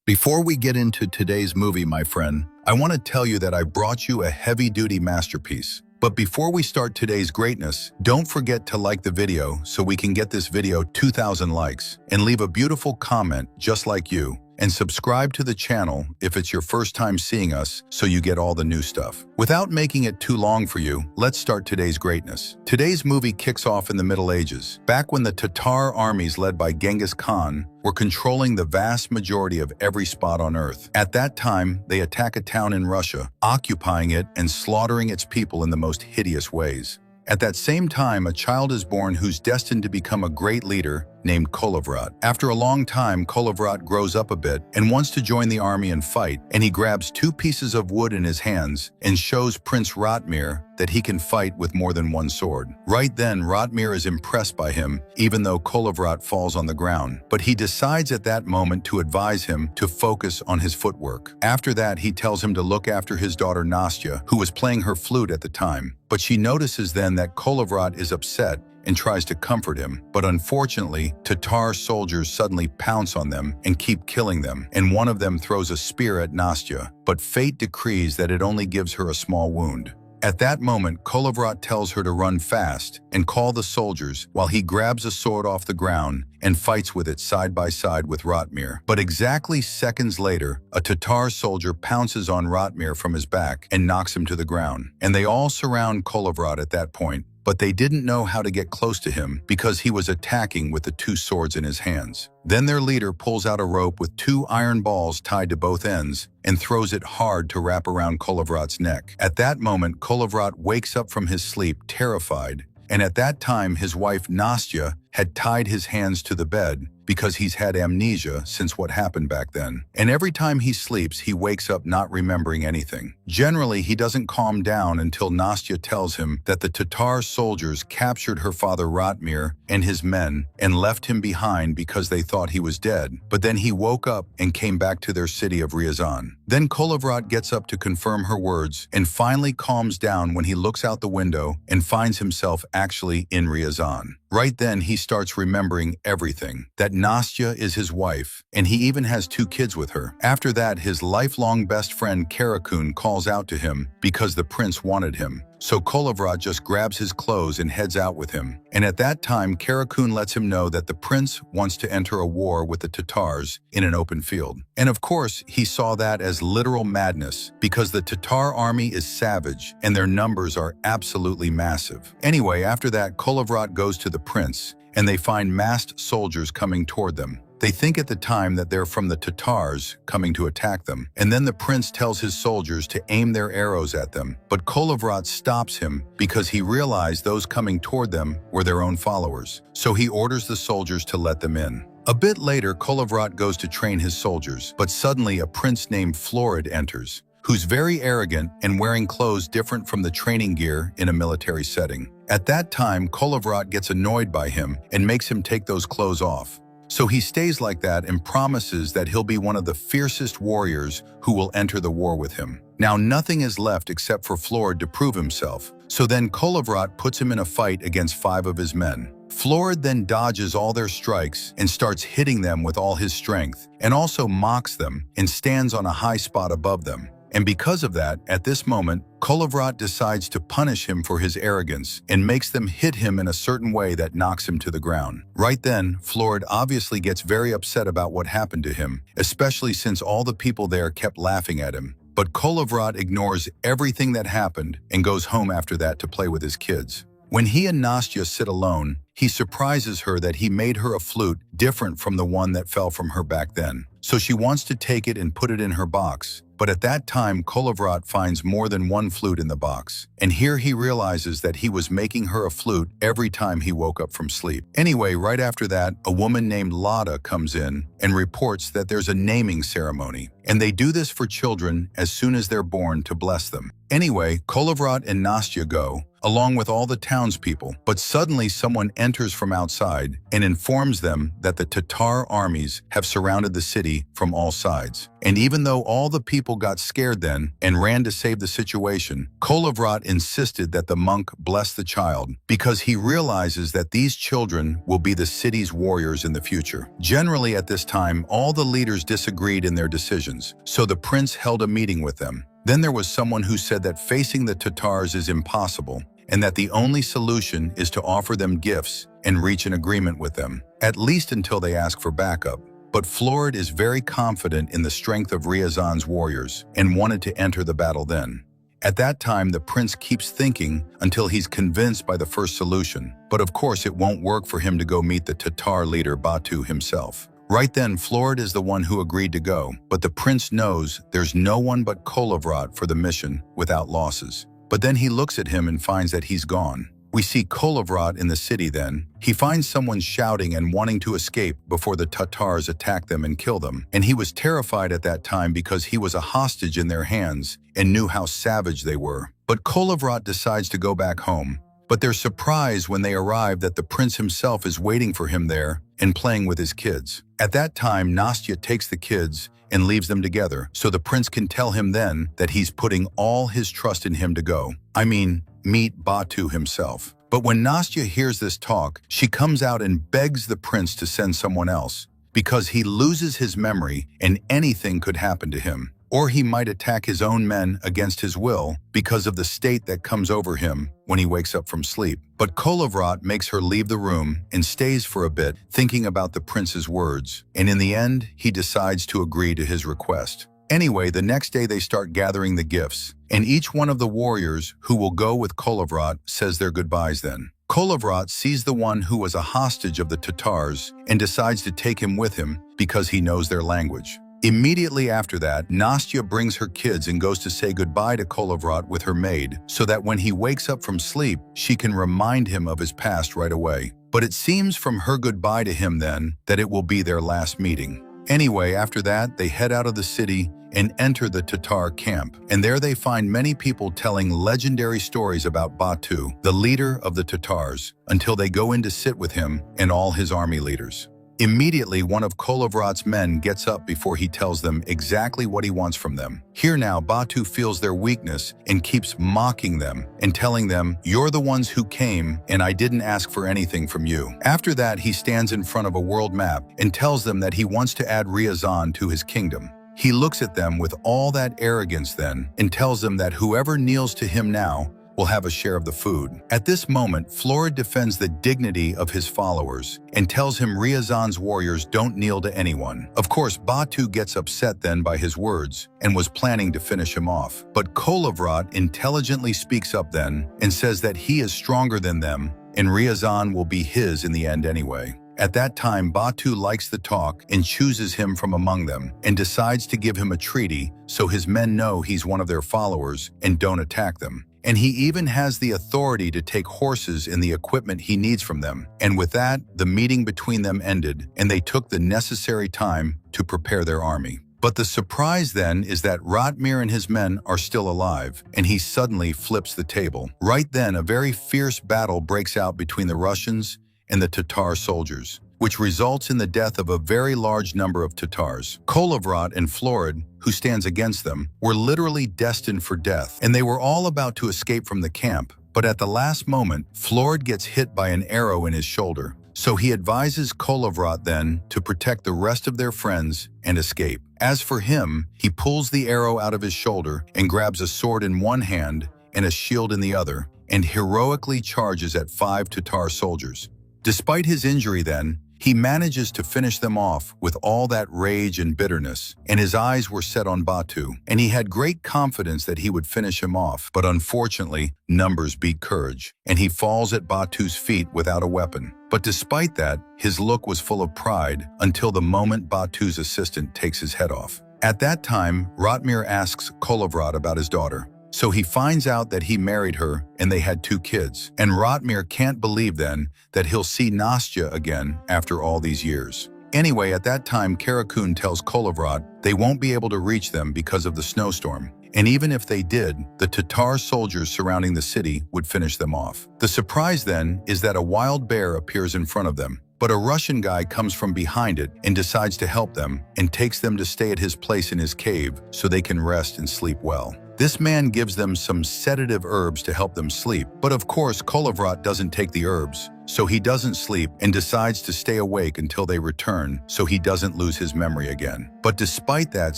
Before we get into today's movie, my friend, I want to tell you that I brought you a heavy-duty masterpiece. But before we start today's greatness, don't forget to like the video so we can get this video 2,000 likes, and leave a beautiful comment just like you. And subscribe to the channel if it's your first time seeing us so you get all the new stuff. Without making it too long for you, let's start today's greatness. Today's movie kicks off in the Middle Ages, back when the Tatar armies led by Genghis Khan were controlling the vast majority of every spot on Earth. At that time, they attack a town in Russia, occupying it and slaughtering its people in the most hideous ways. At that same time, a child is born who's destined to become a great leader named Kolovrat. After a long time, Kolovrat grows up a bit and wants to join the army and fight, and he grabs 2 pieces of wood in his hands and shows Prince Ratmir that he can fight with more than one sword. Right then, Ratmir is impressed by him, even though Kolovrat falls on the ground. But he decides at that moment to advise him to focus on his footwork. After that, he tells him to look after his daughter Nastya, who was playing her flute at the time. But she notices then that Kolovrat is upset and tries to comfort him. But unfortunately, Tatar soldiers suddenly pounce on them and keep killing them, and one of them throws a spear at Nastya. But fate decrees that it only gives her a small wound. At that moment, Kolovrat tells her to run fast and call the soldiers while he grabs a sword off the ground and fights with it side by side with Ratmir. But exactly seconds later, a Tatar soldier pounces on Ratmir from his back and knocks him to the ground. And they all surround Kolovrat at that point, but they didn't know how to get close to him because he was attacking with the 2 swords in his hands. Then their leader pulls out a rope with 2 iron balls tied to both ends and throws it hard to wrap around Kolovrat's neck. At that moment, Kolovrat wakes up from his sleep, terrified, and at that time his wife Nastya had tied his hands to the bed because he's had amnesia since what happened back then. And every time he sleeps, he wakes up not remembering anything. Generally, he doesn't calm down until Nastya tells him that the Tatar soldiers captured her father Ratmir and his men and left him behind because they thought he was dead. But then he woke up and came back to their city of Ryazan. Then Kolovrat gets up to confirm her words and finally calms down when he looks out the window and finds himself actually in Ryazan. Right then, he starts remembering everything, that Nastya is his wife, and he even has 2 kids with her. After that, his lifelong best friend Karakun calls out to him because the prince wanted him. So Kolovrat just grabs his clothes and heads out with him. And at that time, Karakun lets him know that the prince wants to enter a war with the Tatars in an open field. And of course, he saw that as literal madness because the Tatar army is savage and their numbers are absolutely massive. Anyway, after that, Kolovrat goes to the prince and they find masked soldiers coming toward them. They think at the time that they're from the Tatars coming to attack them, and then the prince tells his soldiers to aim their arrows at them. But Kolovrat stops him because he realized those coming toward them were their own followers. So he orders the soldiers to let them in. A bit later, Kolovrat goes to train his soldiers, but suddenly a prince named Florid enters, who's very arrogant and wearing clothes different from the training gear in a military setting. At that time, Kolovrat gets annoyed by him and makes him take those clothes off. So he stays like that and promises that he'll be one of the fiercest warriors who will enter the war with him. Now nothing is left except for Florid to prove himself. So then Kolovrat puts him in a fight against 5 of his men. Florid then dodges all their strikes and starts hitting them with all his strength, and also mocks them and stands on a high spot above them. And because of that, at this moment, Kolovrat decides to punish him for his arrogance and makes them hit him in a certain way that knocks him to the ground. Right then, Florid obviously gets very upset about what happened to him, especially since all the people there kept laughing at him. But Kolovrat ignores everything that happened and goes home after that to play with his kids. When he and Nastya sit alone, he surprises her that he made her a flute different from the one that fell from her back then. So she wants to take it and put it in her box. But at that time, Kolovrat finds more than one flute in the box. And here he realizes that he was making her a flute every time he woke up from sleep. Anyway, right after that, a woman named Lada comes in and reports that there's a naming ceremony. And they do this for children as soon as they're born to bless them. Anyway, Kolovrat and Nastya go, along with all the townspeople, but suddenly someone enters from outside and informs them that the Tatar armies have surrounded the city from all sides. And even though all the people got scared then and ran to save the situation, Kolovrat insisted that the monk bless the child because he realizes that these children will be the city's warriors in the future. Generally at this time, all the leaders disagreed in their decisions, so the prince held a meeting with them. Then there was someone who said that facing the Tatars is impossible and that the only solution is to offer them gifts and reach an agreement with them, at least until they ask for backup. But Florid is very confident in the strength of Ryazan's warriors and wanted to enter the battle then. At that time, the prince keeps thinking until he's convinced by the first solution. But of course, it won't work for him to go meet the Tatar leader Batu himself. Right then, Florid is the one who agreed to go, but the prince knows there's no one but Kolovrat for the mission without losses. But then he looks at him and finds that he's gone. We see Kolovrat in the city then. He finds someone shouting and wanting to escape before the Tatars attack them and kill them. And he was terrified at that time because he was a hostage in their hands and knew how savage they were. But Kolovrat decides to go back home. But they're surprised when they arrive that the prince himself is waiting for him there and playing with his kids. At that time, Nastya takes the kids and leaves them together, so the prince can tell him then that he's putting all his trust in him to go. I mean, meet Batu himself. But when Nastya hears this talk, she comes out and begs the prince to send someone else, because he loses his memory and anything could happen to him. Or he might attack his own men against his will because of the state that comes over him when he wakes up from sleep. But Kolovrat makes her leave the room and stays for a bit thinking about the prince's words, and in the end, he decides to agree to his request. Anyway, the next day they start gathering the gifts, and each one of the warriors who will go with Kolovrat says their goodbyes then. Kolovrat sees the one who was a hostage of the Tatars and decides to take him with him because he knows their language. Immediately after that, Nastya brings her kids and goes to say goodbye to Kolovrat with her maid, so that when he wakes up from sleep, she can remind him of his past right away. But it seems from her goodbye to him then that it will be their last meeting. Anyway, after that, they head out of the city and enter the Tatar camp, and there they find many people telling legendary stories about Batu, the leader of the Tatars, until they go in to sit with him and all his army leaders. Immediately, one of Kolovrat's men gets up before he tells them exactly what he wants from them. Here now, Batu feels their weakness and keeps mocking them and telling them, "You're the ones who came, and I didn't ask for anything from you." After that, he stands in front of a world map and tells them that he wants to add Ryazan to his kingdom. He looks at them with all that arrogance then and tells them that whoever kneels to him now will have a share of the food. At this moment, Florid defends the dignity of his followers and tells him Ryazan's warriors don't kneel to anyone. Of course, Batu gets upset then by his words and was planning to finish him off. But Kolovrat intelligently speaks up then and says that he is stronger than them and Ryazan will be his in the end anyway. At that time, Batu likes the talk and chooses him from among them and decides to give him a treaty so his men know he's one of their followers and don't attack them. And he even has the authority to take horses and the equipment he needs from them. And with that, the meeting between them ended, and they took the necessary time to prepare their army. But the surprise then is that Ratmir and his men are still alive, and he suddenly flips the table. Right then, a very fierce battle breaks out between the Russians and the Tatar soldiers, which results in the death of a very large number of Tatars. Kolovrat and Florid, who stands against them, were literally destined for death, and they were all about to escape from the camp. But at the last moment, Florid gets hit by an arrow in his shoulder. So he advises Kolovrat then to protect the rest of their friends and escape. As for him, he pulls the arrow out of his shoulder and grabs a sword in one hand and a shield in the other, and heroically charges at 5 Tatar soldiers. Despite his injury then, he manages to finish them off with all that rage and bitterness, and his eyes were set on Batu, and he had great confidence that he would finish him off. But unfortunately, numbers beat courage, and he falls at Batu's feet without a weapon. But despite that, his look was full of pride until the moment Batu's assistant takes his head off. At that time, Ratmir asks Kolovrat about his daughter. So he finds out that he married her and they had 2 kids. And Ratmir can't believe then that he'll see Nastya again after all these years. Anyway, at that time, Karakun tells Kolovrat they won't be able to reach them because of the snowstorm. And even if they did, the Tatar soldiers surrounding the city would finish them off. The surprise then is that a wild bear appears in front of them, but a Russian guy comes from behind it and decides to help them and takes them to stay at his place in his cave so they can rest and sleep well. This man gives them some sedative herbs to help them sleep, but of course Kolovrat doesn't take the herbs, so he doesn't sleep and decides to stay awake until they return so he doesn't lose his memory again. But despite that,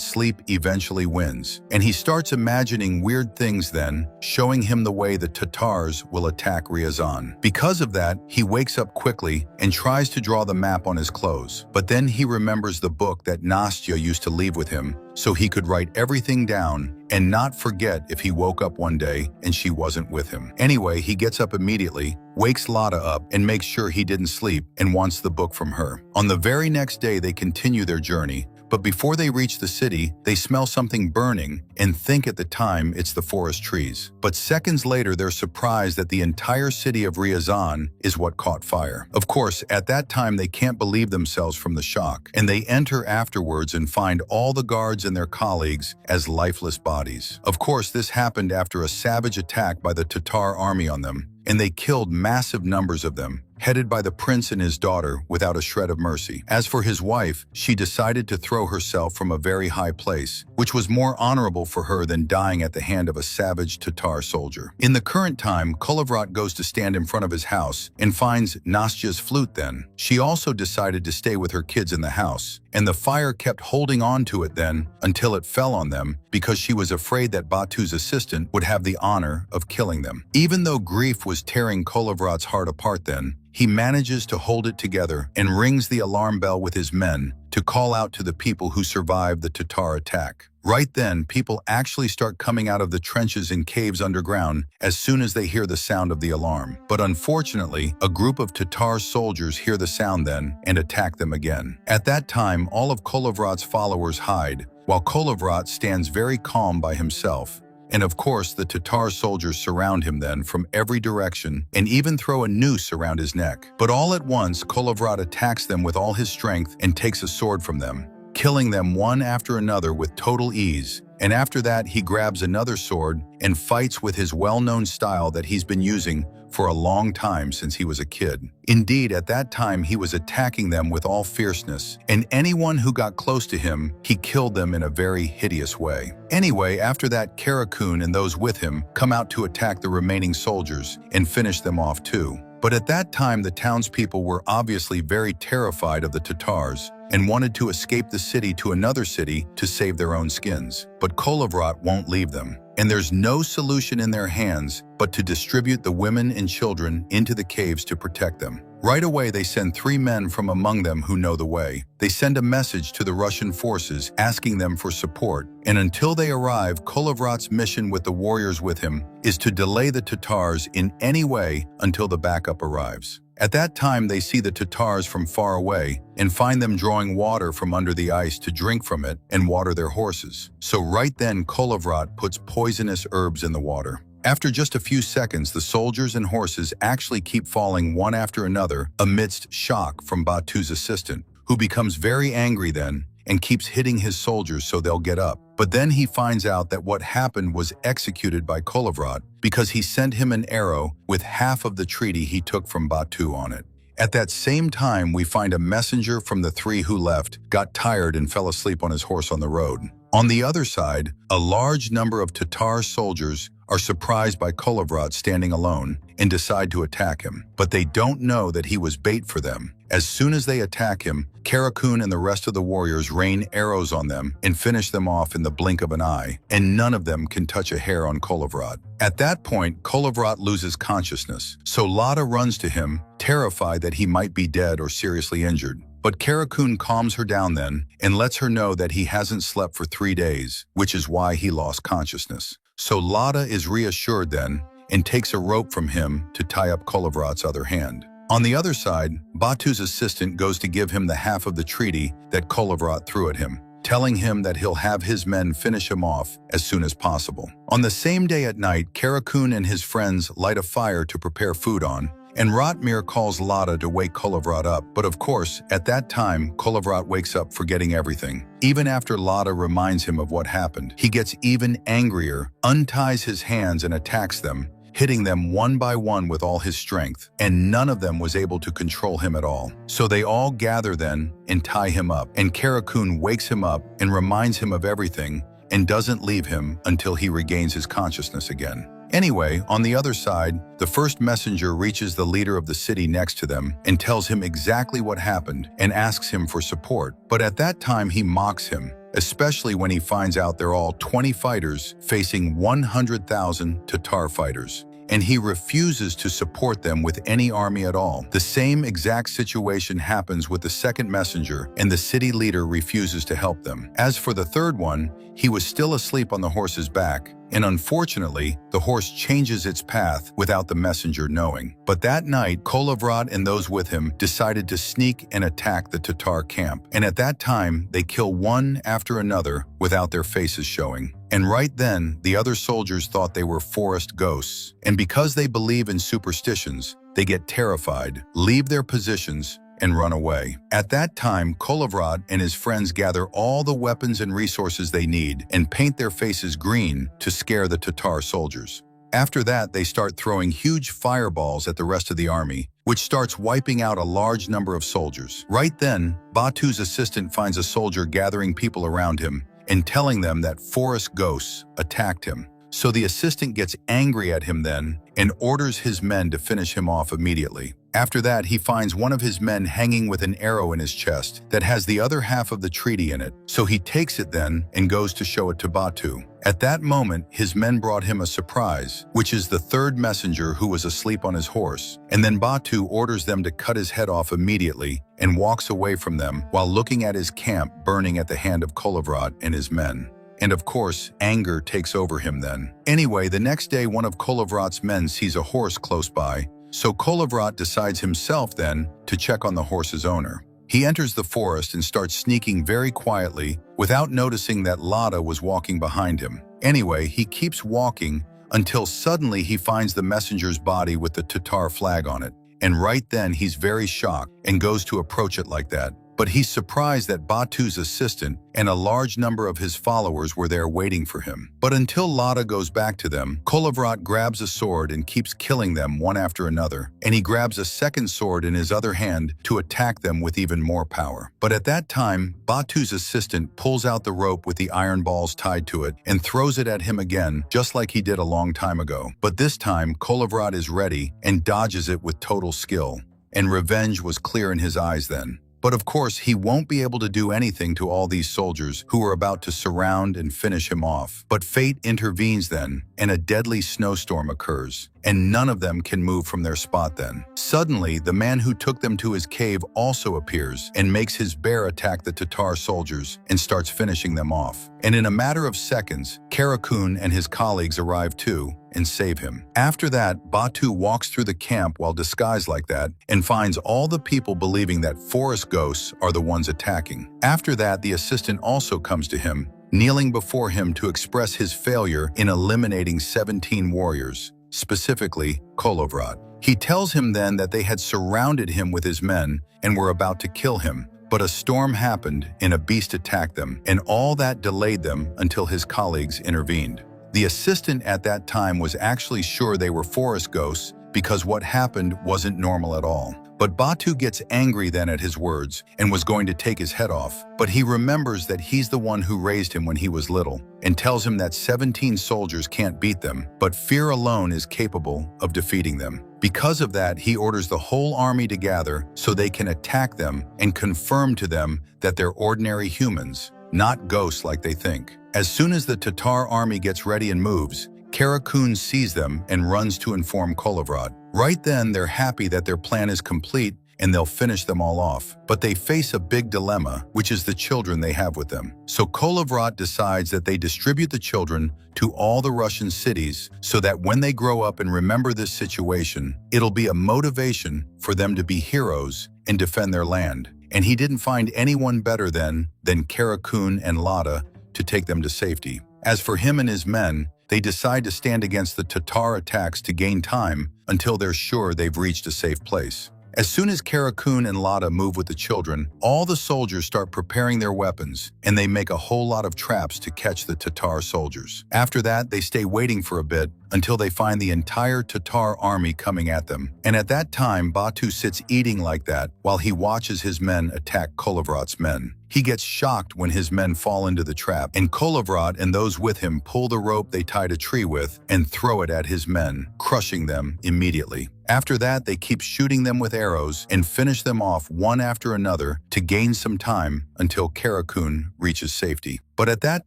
sleep eventually wins, and he starts imagining weird things then, showing him the way the Tatars will attack Ryazan. Because of that, he wakes up quickly and tries to draw the map on his clothes, but then he remembers the book that Nastya used to leave with him so he could write everything down and not forget if he woke up one day and she wasn't with him. Anyway, he gets up immediately, wakes Lada up, and makes sure he didn't sleep and wants the book from her. On the very next day, they continue their journey, but before they reach the city, they smell something burning and think at the time it's the forest trees. But seconds later, they're surprised that the entire city of Ryazan is what caught fire. Of course, at that time, they can't believe themselves from the shock, and they enter afterwards and find all the guards and their colleagues as lifeless bodies. Of course, this happened after a savage attack by the Tatar army on them, and they killed massive numbers of them, headed by the prince and his daughter without a shred of mercy. As for his wife, she decided to throw herself from a very high place, which was more honorable for her than dying at the hand of a savage Tatar soldier. In the current time, Kolovrat goes to stand in front of his house and finds Nastya's flute then. She also decided to stay with her kids in the house, and the fire kept holding on to it then until it fell on them because she was afraid that Batu's assistant would have the honor of killing them. Even though grief was tearing Kolovrat's heart apart then, he manages to hold it together and rings the alarm bell with his men to call out to the people who survived the Tatar attack. Right then, people actually start coming out of the trenches and caves underground as soon as they hear the sound of the alarm. But unfortunately, a group of Tatar soldiers hear the sound then and attack them again. At that time, all of Kolovrat's followers hide, while Kolovrat stands very calm by himself. And of course, the Tatar soldiers surround him then from every direction and even throw a noose around his neck. But all at once, Kolovrat attacks them with all his strength and takes a sword from them, killing them one after another with total ease. And after that, he grabs another sword and fights with his well-known style that he's been using for a long time since he was a kid. Indeed, at that time, he was attacking them with all fierceness, and anyone who got close to him, he killed them in a very hideous way. Anyway, after that, Karakun and those with him come out to attack the remaining soldiers and finish them off too. But at that time, the townspeople were obviously very terrified of the Tatars and wanted to escape the city to another city to save their own skins. But Kolovrat won't leave them, and there's no solution in their hands but to distribute the women and children into the caves to protect them. Right away, they send 3 men from among them who know the way. They send a message to the Russian forces asking them for support, and until they arrive, Kolovrat's mission with the warriors with him is to delay the Tatars in any way until the backup arrives. At that time, they see the Tatars from far away and find them drawing water from under the ice to drink from it and water their horses. So right then, Kolovrat puts poisonous herbs in the water. After just a few seconds, the soldiers and horses actually keep falling one after another amidst shock from Batu's assistant, who becomes very angry then and keeps hitting his soldiers so they'll get up. But then he finds out that what happened was executed by Kolovrat because he sent him an arrow with half of the treaty he took from Batu on it. At that same time, we find a messenger from the 3 who left, got tired and fell asleep on his horse on the road. On the other side, a large number of Tatar soldiers are surprised by Kolovrat standing alone and decide to attack him. But they don't know that he was bait for them. As soon as they attack him, Karakun and the rest of the warriors rain arrows on them and finish them off in the blink of an eye, and none of them can touch a hair on Kolovrat. At that point, Kolovrat loses consciousness, so Lada runs to him, terrified that he might be dead or seriously injured. But Karakun calms her down then and lets her know that he hasn't slept for 3 days, which is why he lost consciousness. So Lada is reassured then and takes a rope from him to tie up Kolovrat's other hand. On the other side, Batu's assistant goes to give him the half of the treaty that Kolovrat threw at him, telling him that he'll have his men finish him off as soon as possible. On the same day at night, Karakun and his friends light a fire to prepare food on, and Ratmir calls Lada to wake Kolovrat up. But of course, at that time, Kolovrat wakes up forgetting everything. Even after Lada reminds him of what happened, he gets even angrier, unties his hands and attacks them, hitting them one by one with all his strength, and none of them was able to control him at all. So they all gather then and tie him up, and Karakun wakes him up and reminds him of everything and doesn't leave him until he regains his consciousness again. Anyway, on the other side, the first messenger reaches the leader of the city next to them and tells him exactly what happened and asks him for support. But at that time he mocks him, especially when he finds out they're all 20 fighters facing 100,000 Tatar fighters, and he refuses to support them with any army at all. The same exact situation happens with the second messenger, and the city leader refuses to help them. As for the third one, he was still asleep on the horse's back, and unfortunately, the horse changes its path without the messenger knowing. But that night, Kolovrat and those with him decided to sneak and attack the Tatar camp, and at that time, they kill one after another without their faces showing. And right then, the other soldiers thought they were forest ghosts, and because they believe in superstitions, they get terrified, leave their positions, and run away. At that time, Kolovrat and his friends gather all the weapons and resources they need and paint their faces green to scare the Tatar soldiers. After that, they start throwing huge fireballs at the rest of the army, which starts wiping out a large number of soldiers. Right then, Batu's assistant finds a soldier gathering people around him and telling them that forest ghosts attacked him. So the assistant gets angry at him then and orders his men to finish him off immediately. After that, he finds one of his men hanging with an arrow in his chest that has the other half of the treaty in it, so he takes it then and goes to show it to Batu. At that moment, his men brought him a surprise, which is the third messenger who was asleep on his horse, and then Batu orders them to cut his head off immediately and walks away from them while looking at his camp burning at the hand of Kolovrat and his men. And of course, anger takes over him then. Anyway, the next day one of Kolovrat's men sees a horse close by, so Kolovrat decides himself then to check on the horse's owner. He enters the forest and starts sneaking very quietly without noticing that Lada was walking behind him. Anyway, he keeps walking until suddenly he finds the messenger's body with the Tatar flag on it. And right then he's very shocked and goes to approach it like that. But he's surprised that Batu's assistant and a large number of his followers were there waiting for him. But until Lada goes back to them, Kolovrat grabs a sword and keeps killing them one after another, and he grabs a second sword in his other hand to attack them with even more power. But at that time, Batu's assistant pulls out the rope with the iron balls tied to it and throws it at him again, just like he did a long time ago. But this time, Kolovrat is ready and dodges it with total skill, and revenge was clear in his eyes then. But of course, he won't be able to do anything to all these soldiers who are about to surround and finish him off. But fate intervenes then, and a deadly snowstorm occurs, and none of them can move from their spot then. Suddenly, the man who took them to his cave also appears and makes his bear attack the Tatar soldiers and starts finishing them off. And in a matter of seconds, Karakun and his colleagues arrive too and save him. After that, Batu walks through the camp while disguised like that and finds all the people believing that forest ghosts are the ones attacking. After that, the assistant also comes to him, kneeling before him to express his failure in eliminating 17 warriors, specifically Kolovrat. He tells him then that they had surrounded him with his men and were about to kill him, but a storm happened and a beast attacked them, and all that delayed them until his colleagues intervened. The assistant at that time was actually sure they were forest ghosts because what happened wasn't normal at all. But Batu gets angry then at his words and was going to take his head off. But he remembers that he's the one who raised him when he was little and tells him that 17 soldiers can't beat them, but fear alone is capable of defeating them. Because of that, he orders the whole army to gather so they can attack them and confirm to them that they're ordinary humans, not ghosts like they think. As soon as the Tatar army gets ready and moves, Karakun sees them and runs to inform Kolovrat. Right then, they're happy that their plan is complete and they'll finish them all off. But they face a big dilemma, which is the children they have with them. So Kolovrat decides that they distribute the children to all the Russian cities so that when they grow up and remember this situation, it'll be a motivation for them to be heroes and defend their land. And he didn't find anyone better than Karakun and Lada to take them to safety. As for him and his men, they decide to stand against the Tatar attacks to gain time until they're sure they've reached a safe place. As soon as Kara Kun and Lada move with the children, all the soldiers start preparing their weapons, and they make a whole lot of traps to catch the Tatar soldiers. After that, they stay waiting for a bit until they find the entire Tatar army coming at them. And at that time, Batu sits eating like that while he watches his men attack Kolovrat's men. He gets shocked when his men fall into the trap, and Kolovrat and those with him pull the rope they tied a tree with and throw it at his men, crushing them immediately. After that, they keep shooting them with arrows and finish them off one after another to gain some time until Kara Kun reaches safety. But at that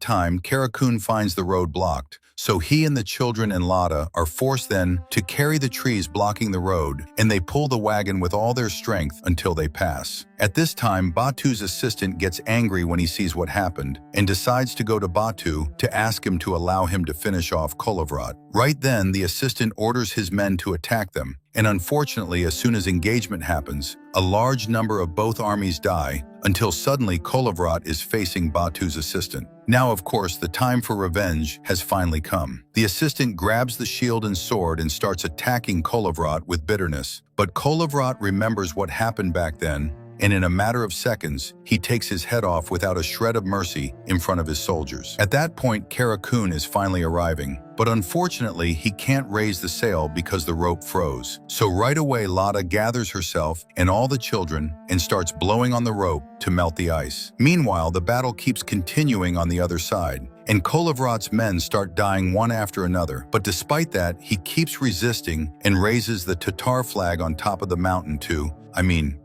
time, Kara Kun finds the road blocked, so he and the children and Lada are forced then to carry the trees blocking the road, and they pull the wagon with all their strength until they pass. At this time, Batu's assistant gets angry when he sees what happened and decides to go to Batu to ask him to allow him to finish off Kolovrat. Right then, the assistant orders his men to attack them, and unfortunately, as soon as engagement happens, a large number of both armies die until suddenly Kolovrat is facing Batu's assistant. Now, of course, the time for revenge has finally come. The assistant grabs the shield and sword and starts attacking Kolovrat with bitterness. But Kolovrat remembers what happened back then, and in a matter of seconds, he takes his head off without a shred of mercy in front of his soldiers. At that point, Kara Kun is finally arriving, but unfortunately, he can't raise the sail because the rope froze. So right away, Lada gathers herself and all the children and starts blowing on the rope to melt the ice. Meanwhile, the battle keeps continuing on the other side, and Kolovrat's men start dying one after another. But despite that, he keeps resisting and raises the Tatar flag on top of the mountain to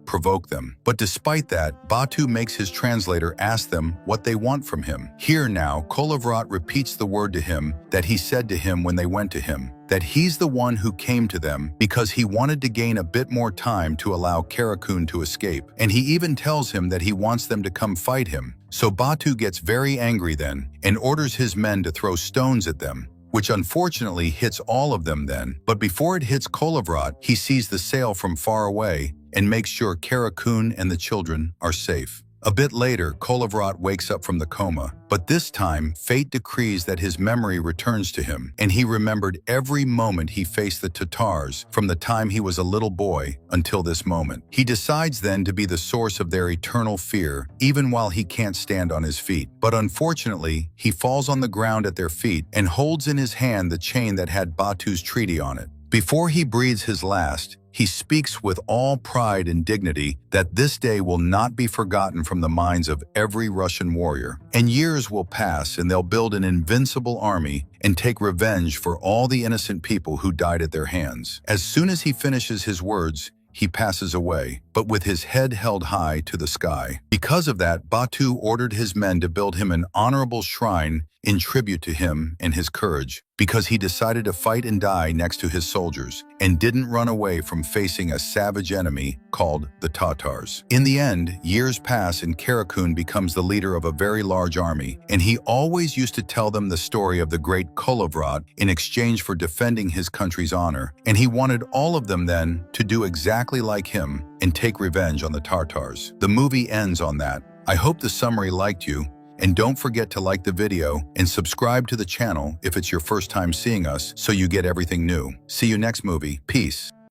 provoke them. But despite that, Batu makes his translator ask them what they want from him. Here now, Kolovrat repeats the word to him that he said to him when they went to him, that he's the one who came to them because he wanted to gain a bit more time to allow Kara Kun to escape. And he even tells him that he wants them to come fight him. So Batu gets very angry then and orders his men to throw stones at them, which unfortunately hits all of them then. But before it hits Kolovrat, he sees the sail from far away and makes sure Kara Kun and the children are safe. A bit later, Kolovrat wakes up from the coma, but this time, fate decrees that his memory returns to him, and he remembered every moment he faced the Tatars from the time he was a little boy until this moment. He decides then to be the source of their eternal fear, even while he can't stand on his feet. But unfortunately, he falls on the ground at their feet and holds in his hand the chain that had Batu's treaty on it. Before he breathes his last, he speaks with all pride and dignity that this day will not be forgotten from the minds of every Russian warrior. And years will pass and they'll build an invincible army and take revenge for all the innocent people who died at their hands. As soon as he finishes his words, he passes away, but with his head held high to the sky. Because of that, Batu ordered his men to build him an honorable shrine in tribute to him and his courage, because he decided to fight and die next to his soldiers and didn't run away from facing a savage enemy called the Tatars. In the end, years pass and Kara Kun becomes the leader of a very large army, and he always used to tell them the story of the great Kolovrat in exchange for defending his country's honor, and he wanted all of them then to do exactly like him and take revenge on the Tatars. The movie ends on that. I hope the summary liked you. And don't forget to like the video and subscribe to the channel if it's your first time seeing us so you get everything new. See you next movie. Peace.